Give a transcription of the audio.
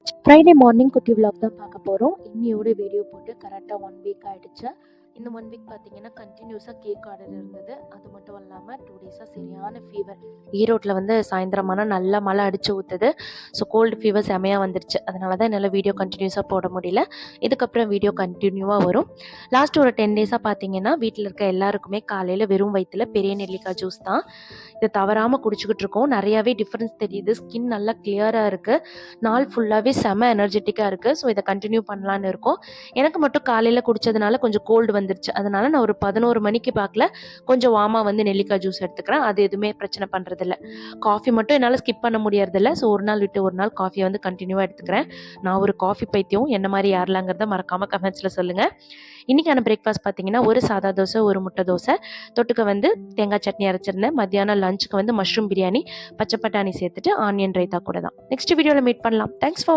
Friday morning குட்டி vlog தான் பார்க்க போகிறோம். இன்னியோட வீடியோ போட்டு கரெக்டாக 1 வீக் ஆகிடுச்சு. இந்த 1 வீக் பார்த்தீங்கன்னா கண்டினியூஸாக கேக் ஆர்டர் இருந்தது. அது மட்டும் இல்லாமல் 2 டேஸாக சரியான ஃபீவர். ஈரோட்டில் வந்து சாயந்தரமான நல்ல மழை அடித்து ஊற்றுது. ஸோ கோல்டு ஃபீவர் செமையாக வந்துருச்சு. அதனால தான் என்னால் வீடியோ கண்டினியூஸாக போட முடியல. இதுக்கப்புறம் வீடியோ கண்டினியூவாக வரும். லாஸ்ட் ஒரு 10 டேஸாக பார்த்தீங்கன்னா வீட்டில் இருக்க எல்லாருக்குமே காலையில் வெறும் வயிற்றில் பெரிய நெல்லிக்காய் ஜூஸ் தான். இதை தவறாமல் குடிச்சிக்கிட்டு இருக்கோம். நிறையாவே டிஃப்ரென்ஸ் தெரியுது. ஸ்கின் நல்லா கிளியராக இருக்குது. நாள் ஃபுல்லாகவே செம எனர்ஜெட்டிக்காக இருக்குது. ஸோ இதை கண்டினியூ பண்ணலான்னு இருக்கோம். எனக்கு மட்டும் காலையில் குடித்ததுனால கொஞ்சம் கோல்டு வந்துருச்சு. அதனால் நான் ஒரு 11 மணிக்கு பார்க்கல கொஞ்சம் வார்மாக வந்து நெல்லிக்காய் ஜூஸ் எடுத்துக்கிறேன். அது எதுவுமே பிரச்சனை பண்ணுறதில்ல. காஃபி மட்டும் என்னால் ஸ்கிப் பண்ண முடியறதில்ல. ஸோ ஒரு நாள் விட்டு ஒரு நாள் காஃபியை வந்து கண்டினியூவாக எடுத்துக்கிறேன். நான் ஒரு காஃபி பைத்தியம். என்ன மாதிரி யாரெல்லாங்கிறத மறக்காமல் கமெண்ட்ஸில் சொல்லுங்கள். இன்றைக்கான பிரேக்ஃபாஸ்ட் பார்த்தீங்கன்னா ஒரு சாதா தோசை, ஒரு முட்டை தோசை, தொட்டுக்க வந்து தேங்காய் சட்னி அரைச்சிருந்தேன். மத்தியானம் லஞ்சுக்கு வந்து மஷ்ரூம் பிரியாணி, பச்சை பட்டாணி சேர்த்துட்டு ஆனியன் ரைத்தா கூட தான். நெக்ஸ்ட் வீடியோவில் மீட் பண்ணலாம். Thanks for